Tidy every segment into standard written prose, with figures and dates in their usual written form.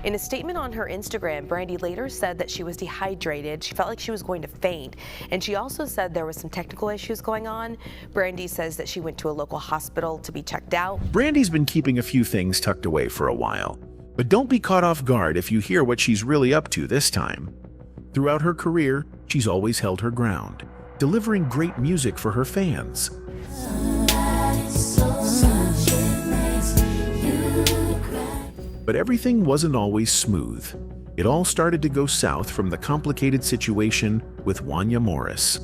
In a statement on her Instagram, Brandy later said that she was dehydrated. She felt like she was going to faint, and she also said there was some technical issues going on. Brandy says that she went to a local hospital to be checked out. Brandy's been keeping a few things tucked away for a while, but don't be caught off guard if you hear what she's really up to this time. Throughout her career, she's always held her ground, delivering great music for her fans. But everything wasn't always smooth. It all started to go south from the complicated situation with Wanya Morris.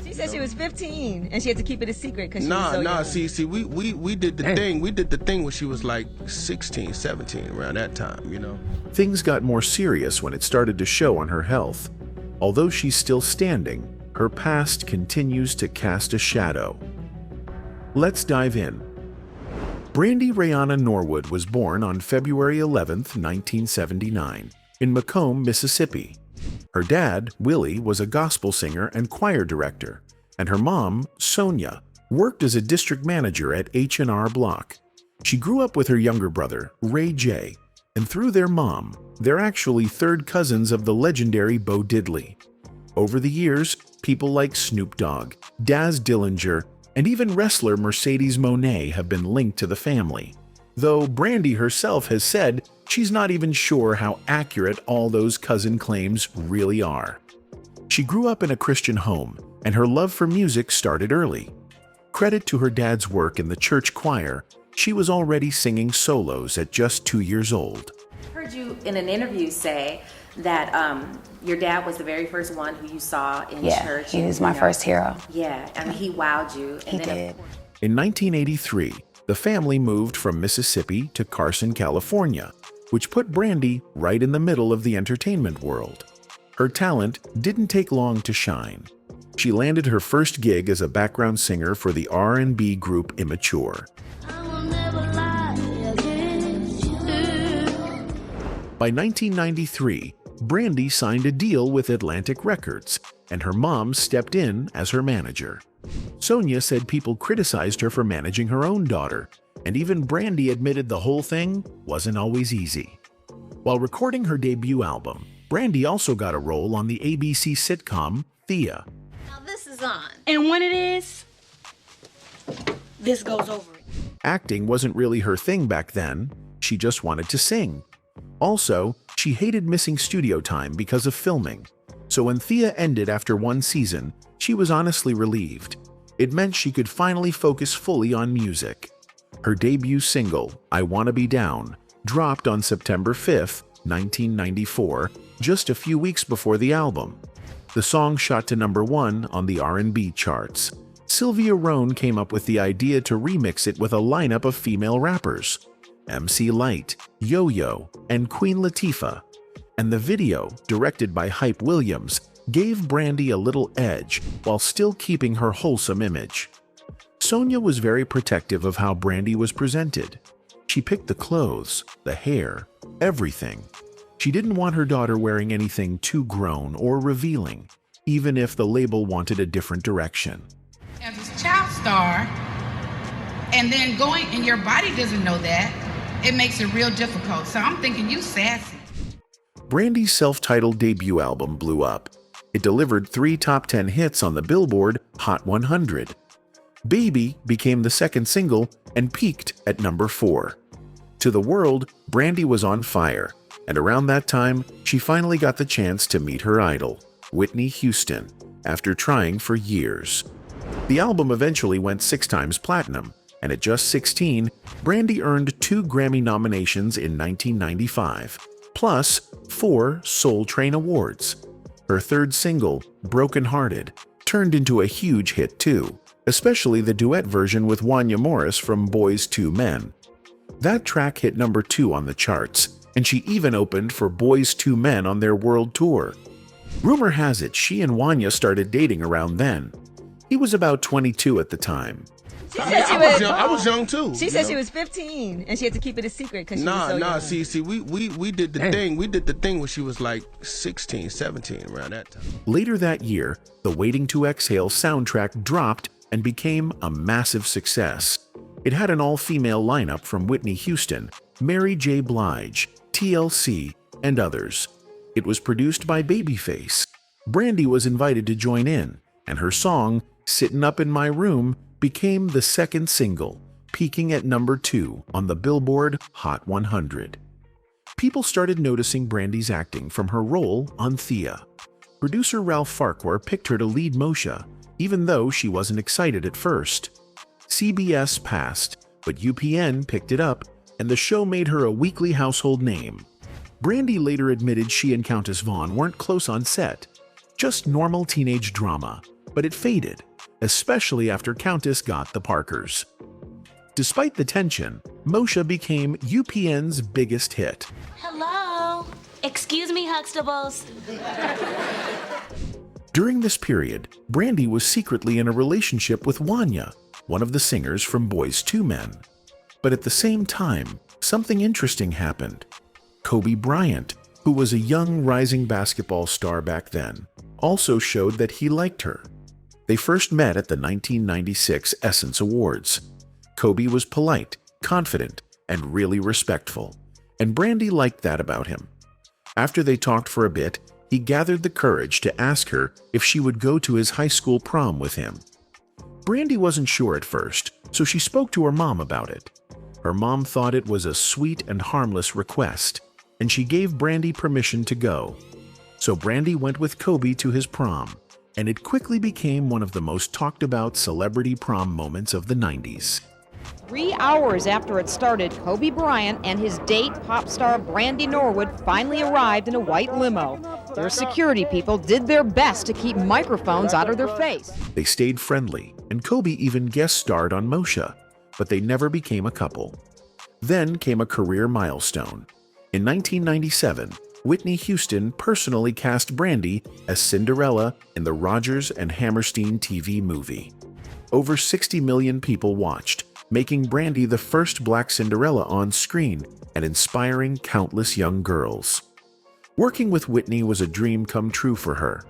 She said she was 15 and she had to keep it a secret because she was so young. See, we did the thing. We did the thing when she was like 16, 17, around that time, you know. Things got more serious when it started to show on her health. Although she's still standing, her past continues to cast a shadow. Let's dive in. Brandy Rayana Norwood was born on February 11, 1979, in Macomb, Mississippi. Her dad, Willie, was a gospel singer and choir director, and her mom, Sonia, worked as a district manager at H&R Block. She grew up with her younger brother, Ray J., and through their mom, they're actually third cousins of the legendary Bo Diddley. Over the years, people like Snoop Dogg, Daz Dillinger, and even wrestler Mercedes Moné have been linked to the family, though Brandy herself has said she's not even sure how accurate all those cousin claims really are. She grew up in a Christian home, and her love for music started early. Credit to her dad's work in the church choir, she was already singing solos at just 2 years old. I heard you in an interview say that your dad was the very first one who you saw in church. He was my first hero. Yeah, I mean, he wowed you. And he did. In 1983, the family moved from Mississippi to Carson, California, which put Brandy right in the middle of the entertainment world. Her talent didn't take long to shine. She landed her first gig as a background singer for the R&B group Immature. By 1993, Brandy signed a deal with Atlantic Records, and her mom stepped in as her manager. Sonia said people criticized her for managing her own daughter, and even Brandy admitted the whole thing wasn't always easy. While recording her debut album, Brandy also got a role on the ABC sitcom Thea. Now this is on. And when it is, this goes over it. Acting wasn't really her thing back then. She just wanted to sing. Also, she hated missing studio time because of filming. So when Thea ended after one season, she was honestly relieved. It meant she could finally focus fully on music. Her debut single, I Wanna Be Down, dropped on September 5, 1994, just a few weeks before the album. The song shot to #1 on the R&B charts. Sylvia Rhone came up with the idea to remix it with a lineup of female rappers, MC Lyte, Yo-Yo, and Queen Latifah. And the video, directed by Hype Williams, gave Brandy a little edge while still keeping her wholesome image. Sonia was very protective of how Brandy was presented. She picked the clothes, the hair, everything. She didn't want her daughter wearing anything too grown or revealing, even if the label wanted a different direction. As a child star, and then going, and your body doesn't know that, it makes it real difficult. So I'm thinking you sassy. Brandy's self-titled debut album blew up. It delivered 3 top 10 hits on the Billboard Hot 100. Baby became the second single and peaked at #4. To the world, Brandy was on fire, and around that time, she finally got the chance to meet her idol, Whitney Houston, after trying for years. The album eventually went 6 times platinum, and at just 16, Brandy earned 2 Grammy nominations in 1995, plus 4 Soul Train Awards. Her third single, Broken Hearted, turned into a huge hit too, especially the duet version with Wanya Morris from Boys II Men. That track hit #2 on the charts, and she even opened for Boys II Men on their world tour. Rumor has it she and Wanya started dating around then. He was about 22 at the time. I was young too. She said she was 15 and she had to keep it a secret because she was so young. See, we did the thing. We did the thing when she was like 16, 17, around that time. Later that year, the Waiting to Exhale soundtrack dropped and became a massive success. It had an all-female lineup from Whitney Houston, Mary J. Blige, TLC, and others. It was produced by Babyface. Brandy was invited to join in, and her song, "Sittin' Up in My Room," became the second single, peaking at number 2 on the Billboard Hot 100. People started noticing Brandy's acting from her role on Thea. Producer Ralph Farquhar picked her to lead Moshe, even though she wasn't excited at first. CBS passed, but UPN picked it up, and the show made her a weekly household name. Brandy later admitted she and Countess Vaughn weren't close on set, just normal teenage drama, but it faded, especially after Countess got the Parkers. Despite the tension, Moshe became UPN's biggest hit. Hello. Excuse me, Huxtables. During this period, Brandy was secretly in a relationship with Wanya, one of the singers from Boys II Men. But at the same time, something interesting happened. Kobe Bryant, who was a young rising basketball star back then, also showed that he liked her. They first met at the 1996 Essence Awards. Kobe was polite, confident, and really respectful, and Brandy liked that about him. After they talked for a bit, he gathered the courage to ask her if she would go to his high school prom with him. Brandy wasn't sure at first, so she spoke to her mom about it. Her mom thought it was a sweet and harmless request, and she gave Brandy permission to go. So Brandy went with Kobe to his prom, and it quickly became one of the most talked about celebrity prom moments of the 90s. 3 hours after it started, Kobe Bryant and his date, pop star Brandy Norwood, finally arrived in a white limo. Their security people did their best to keep microphones out of their face. They stayed friendly, and Kobe even guest starred on Moshe, but they never became a couple. Then came a career milestone. In 1997, Whitney Houston personally cast Brandy as Cinderella in the Rodgers and Hammerstein TV movie. Over 60 million people watched, making Brandy the first Black Cinderella on screen and inspiring countless young girls. Working with Whitney was a dream come true for her.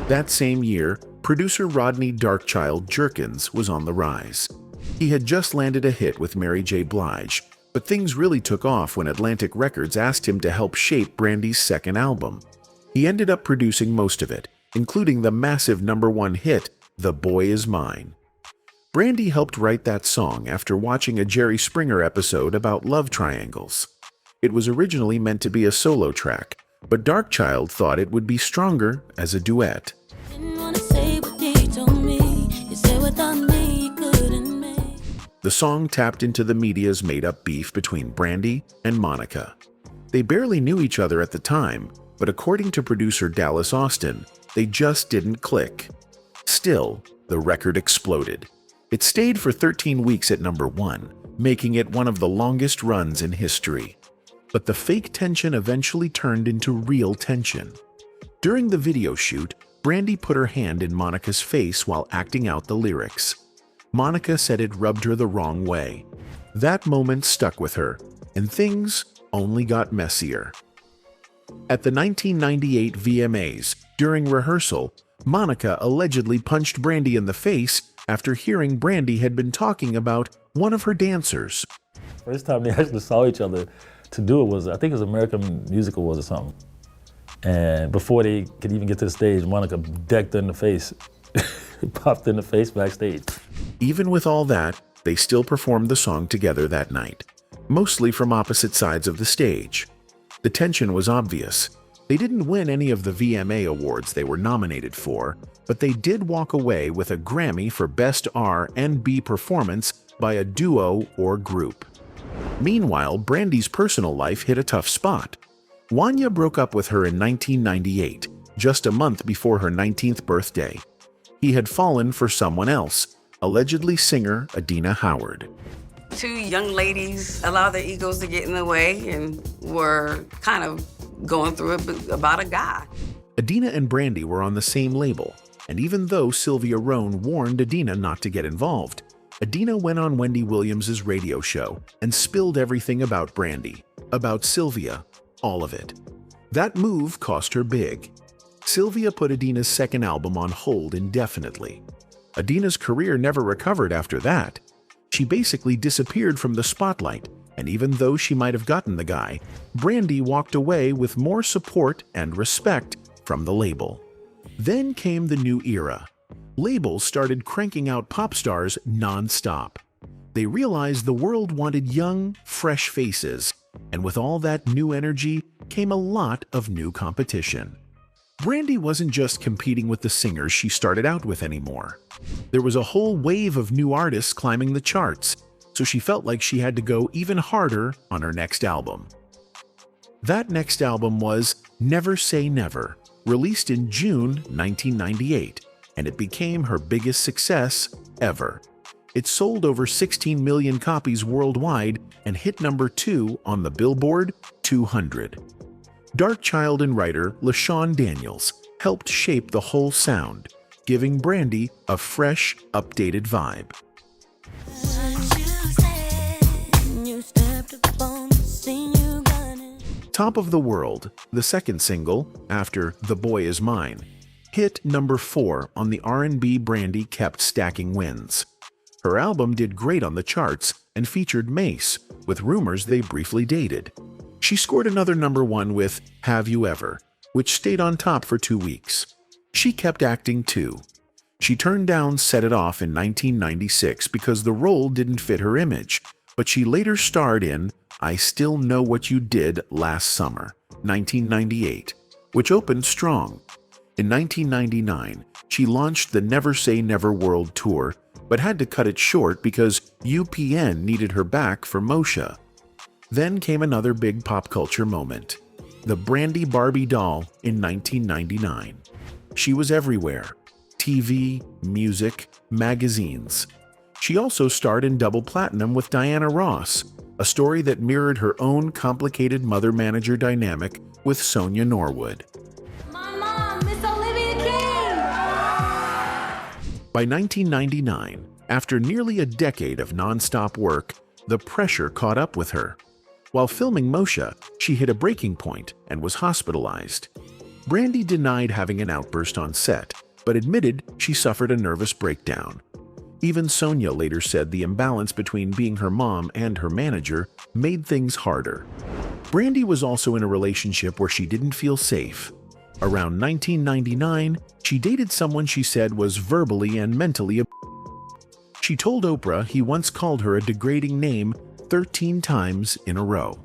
That same year, producer Rodney Darkchild Jerkins was on the rise. He had just landed a hit with Mary J. Blige, but things really took off when Atlantic Records asked him to help shape Brandy's second album. He ended up producing most of it, including the massive #1 hit, "The Boy Is Mine." Brandy helped write that song after watching a Jerry Springer episode about love triangles. It was originally meant to be a solo track, but Darkchild thought it would be stronger as a duet. The song tapped into the media's made-up beef between Brandy and Monica. They barely knew each other at the time, but according to producer Dallas Austin, they just didn't click. Still, the record exploded. It stayed for 13 weeks at #1, making it one of the longest runs in history. But the fake tension eventually turned into real tension. During the video shoot, Brandy put her hand in Monica's face while acting out the lyrics. Monica said it rubbed her the wrong way. That moment stuck with her, and things only got messier. At the 1998 VMAs, during rehearsal, Monica allegedly punched Brandy in the face after hearing Brandy had been talking about one of her dancers. First time they actually saw each other to do it was, I think it was American Musical was or something. And before they could even get to the stage, Monica decked her in the face, popped in the face backstage. Even with all that, they still performed the song together that night, mostly from opposite sides of the stage. The tension was obvious. They didn't win any of the VMA awards they were nominated for, but they did walk away with a Grammy for Best R&B Performance by a duo or group. Meanwhile, Brandy's personal life hit a tough spot. Wanya broke up with her in 1998, just a month before her 19th birthday. He had fallen for someone else, allegedly singer Adina Howard. Two young ladies allowed their egos to get in the way and were kind of going through it about a guy. Adina and Brandy were on the same label, and even though Sylvia Rhone warned Adina not to get involved, Adina went on Wendy Williams' radio show and spilled everything about Brandy, about Sylvia, all of it. That move cost her big. Sylvia put Adina's second album on hold indefinitely. Adina's career never recovered after that. She basically disappeared from the spotlight, and even though she might have gotten the guy, Brandy walked away with more support and respect from the label. Then came the new era. Labels started cranking out pop stars non-stop. They realized the world wanted young, fresh faces, and with all that new energy came a lot of new competition. Brandy wasn't just competing with the singers she started out with anymore. There was a whole wave of new artists climbing the charts, so she felt like she had to go even harder on her next album. That next album was Never Say Never, released in June 1998, and it became her biggest success ever. It sold over 16 million copies worldwide and hit number 2 on the Billboard 200. Darkchild and writer LaShawn Daniels helped shape the whole sound, giving Brandy a fresh, updated vibe. Top of the World, the second single, after The Boy Is Mine, hit number 4 on the R&B. Brandy kept stacking wins. Her album did great on the charts and featured Mace, with rumors they briefly dated. She scored another number 1 with Have You Ever, which stayed on top for 2 weeks. She kept acting too. She turned down Set It Off in 1996 because the role didn't fit her image, but she later starred in I Still Know What You Did Last Summer, 1998, which opened strong. In 1999, she launched the Never Say Never World Tour, but had to cut it short because UPN needed her back for Moshe. Then came another big pop culture moment, the Brandy Barbie doll in 1999. She was everywhere: TV, music, magazines. She also starred in Double Platinum with Diana Ross, a story that mirrored her own complicated mother-manager dynamic with Sonia Norwood. By 1999, after nearly a decade of non-stop work, the pressure caught up with her. While filming Moshe, she hit a breaking point and was hospitalized. Brandy denied having an outburst on set, but admitted she suffered a nervous breakdown. Even Sonia later said the imbalance between being her mom and her manager made things harder. Brandy was also in a relationship where she didn't feel safe. Around 1999, she dated someone she said was verbally and mentally abusive. She told Oprah he once called her a degrading name 13 times in a row.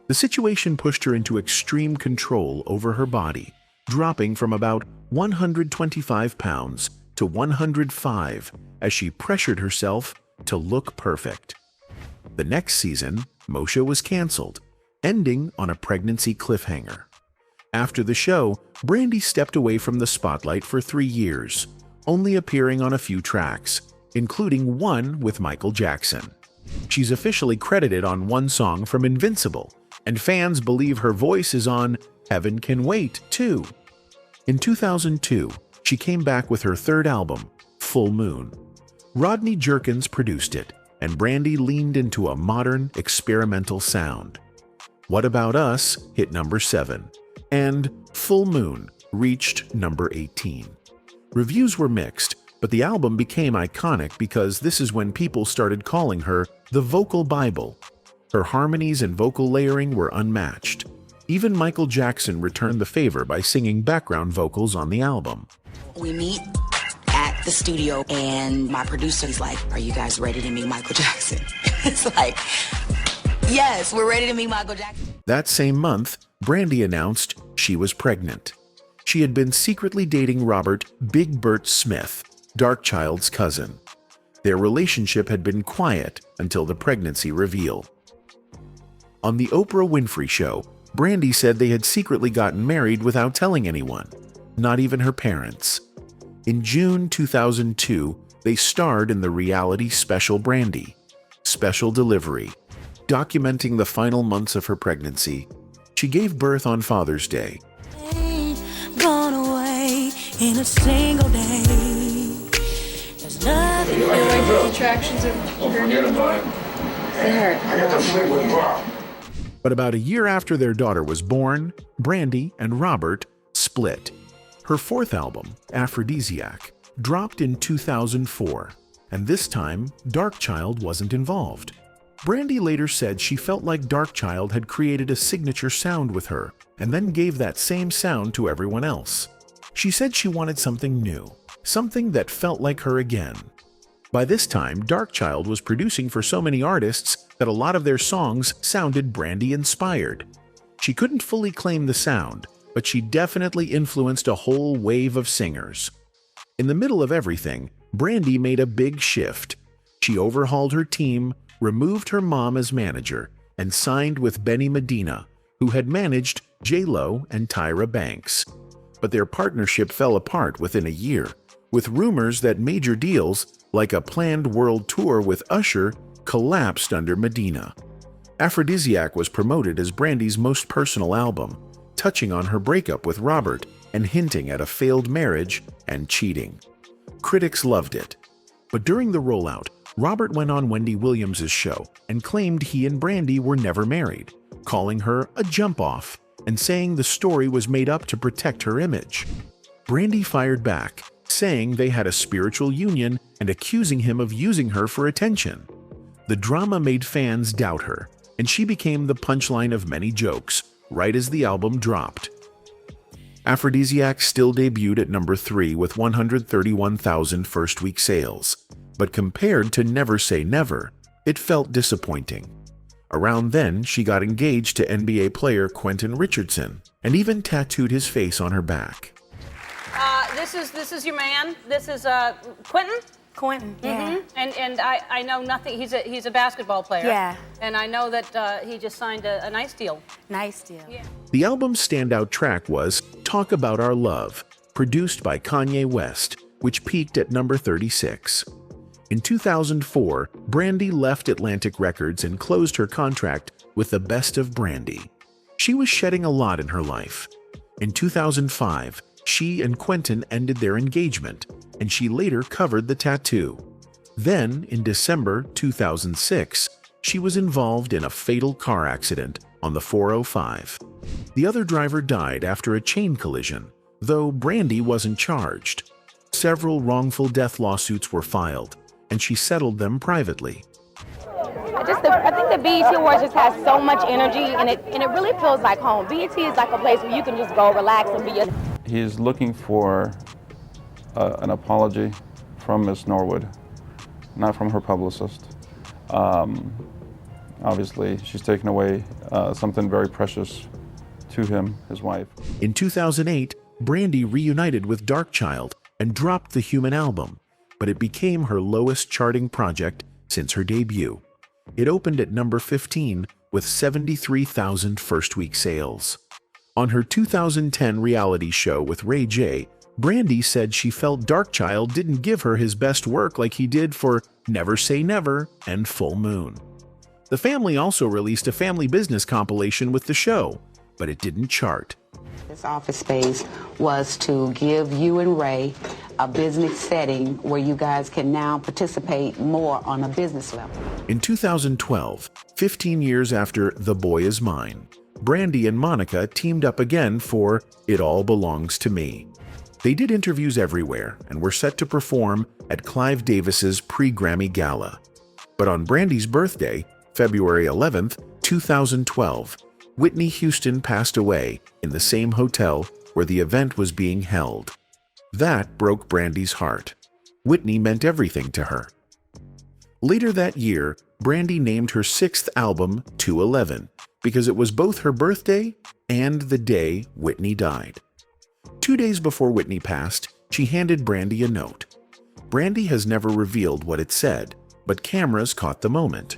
The situation pushed her into extreme control over her body, dropping from about 125 pounds to 105 as she pressured herself to look perfect. The next season, Moshe was canceled, ending on a pregnancy cliffhanger. After the show, Brandy stepped away from the spotlight for 3 years, only appearing on a few tracks, including one with Michael Jackson. She's officially credited on one song from Invincible, and fans believe her voice is on Heaven Can Wait, too. In 2002, she came back with her third album, Full Moon. Rodney Jerkins produced it, and Brandy leaned into a modern, experimental sound. What About Us hit number 7, and Full Moon reached number 18. Reviews were mixed, but the album became iconic because this is when people started calling her the Vocal Bible. Her harmonies and vocal layering were unmatched. Even Michael Jackson returned the favor by singing background vocals on the album. We meet at the studio, and my producer's like, "Are you guys ready to meet Michael Jackson?" It's like, yes, we're ready to meet Michael Jackson. That same month, Brandy announced she was pregnant. She had been secretly dating Robert Big Bert Smith, Darkchild's cousin. Their relationship had been quiet until the pregnancy reveal. On the Oprah Winfrey Show, Brandy said they had secretly gotten married without telling anyone, not even her parents. In June 2002, they starred in the reality special Brandy, Special Delivery, documenting the final months of her pregnancy. She gave birth on Father's Day. Gone away in a single day. There's nothing. You like the contractions of her newborn? They hurt. But about a year after their daughter was born, Brandy and Robert split. Her fourth album, Aphrodisiac, dropped in 2004, and this time Darkchild wasn't involved. Brandy later said she felt like Darkchild had created a signature sound with her and then gave that same sound to everyone else. She said she wanted something new, something that felt like her again. By this time, Darkchild was producing for so many artists that a lot of their songs sounded Brandy-inspired. She couldn't fully claim the sound, but she definitely influenced a whole wave of singers. In the middle of everything, Brandy made a big shift. She overhauled her team, removed her mom as manager, and signed with Benny Medina, who had managed J-Lo and Tyra Banks. But their partnership fell apart within a year, with rumors that major deals, like a planned world tour with Usher, collapsed under Medina. Aphrodisiac was promoted as Brandy's most personal album, touching on her breakup with Robert and hinting at a failed marriage and cheating. Critics loved it. But during the rollout, Robert went on Wendy Williams' show and claimed he and Brandy were never married, calling her a jump-off and saying the story was made up to protect her image. Brandy fired back, saying they had a spiritual union and accusing him of using her for attention. The drama made fans doubt her, and she became the punchline of many jokes, right as the album dropped. Aphrodisiac still debuted at number 3 with 131,000 first-week sales, but compared to Never Say Never, it felt disappointing. Around then, she got engaged to NBA player Quentin Richardson, and even tattooed his face on her back. This is your man. This is Quentin. Quentin, yeah. And I know nothing. He's a basketball player. Yeah. And I know that he just signed a nice deal. Nice deal. Yeah. The album's standout track was Talk About Our Love, produced by Kanye West, which peaked at number 36. In 2004, Brandy left Atlantic Records and closed her contract with the Best of Brandy. She was shedding a lot in her life. In 2005, she and Quentin ended their engagement, and she later covered the tattoo. Then, in December 2006, she was involved in a fatal car accident on the 405. The other driver died after a chain collision, though Brandy wasn't charged. Several wrongful death lawsuits were filed, and she settled them privately. I think the BET Awards just has so much energy, and it really feels like home. BET is like a place where you can just go relax and be yourself. He's looking for an apology from Miss Norwood, not from her publicist. Obviously, she's taken away something very precious to him, his wife. In 2008, Brandy reunited with Darkchild and dropped the Human album, but it became her lowest charting project since her debut. It opened at number 15 with 73,000 first-week sales. On her 2010 reality show with Ray J, Brandy said she felt Darkchild didn't give her his best work like he did for Never Say Never and Full Moon. The family also released a family business compilation with the show, but it didn't chart. This office space was to give you and Ray a business setting where you guys can now participate more on a business level. In 2012, 15 years after The Boy Is Mine, Brandy and Monica teamed up again for It All Belongs to Me. They did interviews everywhere and were set to perform at Clive Davis's pre-Grammy Gala. But on Brandy's birthday, February 11th, 2012, Whitney Houston passed away in the same hotel where the event was being held. That broke Brandy's heart. Whitney meant everything to her. Later that year, Brandy named her 6th album 211 because it was both her birthday and the day Whitney died. 2 days before Whitney passed, she handed Brandy a note. Brandy has never revealed what it said, but cameras caught the moment.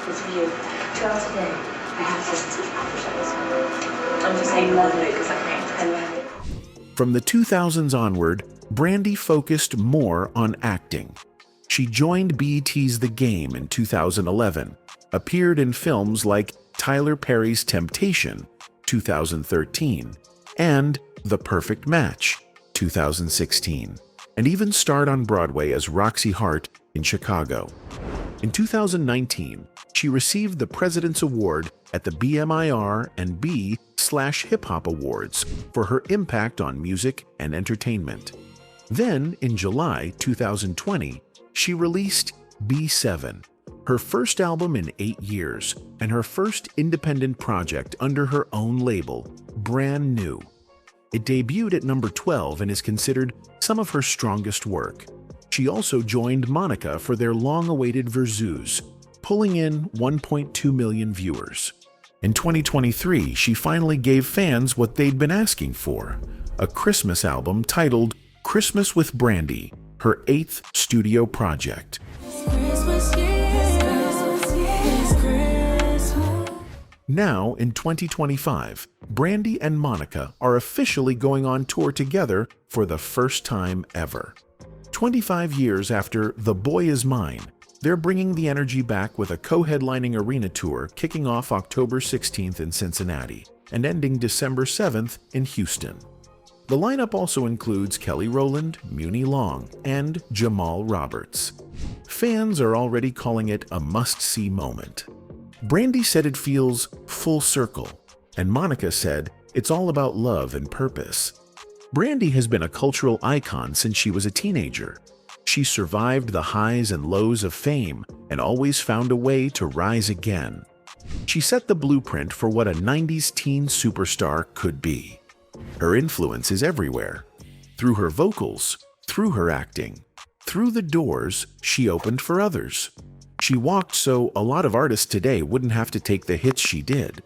It's for you. Tell today. I have to. I'm just saying lovely because I can't. I love it. From the 2000s onward, Brandy focused more on acting. She joined BET's The Game in 2011, appeared in films like Tyler Perry's Temptation, 2013, and The Perfect Match, 2016, and even starred on Broadway as Roxy Hart in Chicago. In 2019, she received the President's Award at the BMIR and B/Hip Hop Awards for her impact on music and entertainment. Then, in July 2020, she released B7, her first album in 8 years, and her first independent project under her own label, Brand New. It debuted at number 12 and is considered some of her strongest work. She also joined Monica for their long-awaited Versus, pulling in 1.2 million viewers. In 2023, she finally gave fans what they'd been asking for, a Christmas album titled Christmas with Brandy, her 8th studio project. Now, in 2025, Brandy and Monica are officially going on tour together for the first time ever. 25 years after The Boy Is Mine, they're bringing the energy back with a co-headlining arena tour kicking off October 16th in Cincinnati and ending December 7th in Houston. The lineup also includes Kelly Rowland, Muni Long, and Jamal Roberts. Fans are already calling it a must-see moment. Brandy said it feels full circle, and Monica said it's all about love and purpose. Brandy has been a cultural icon since she was a teenager. She survived the highs and lows of fame and always found a way to rise again. She set the blueprint for what a 90s teen superstar could be. Her influence is everywhere. Through her vocals, through her acting, through the doors she opened for others. She walked so a lot of artists today wouldn't have to take the hits she did.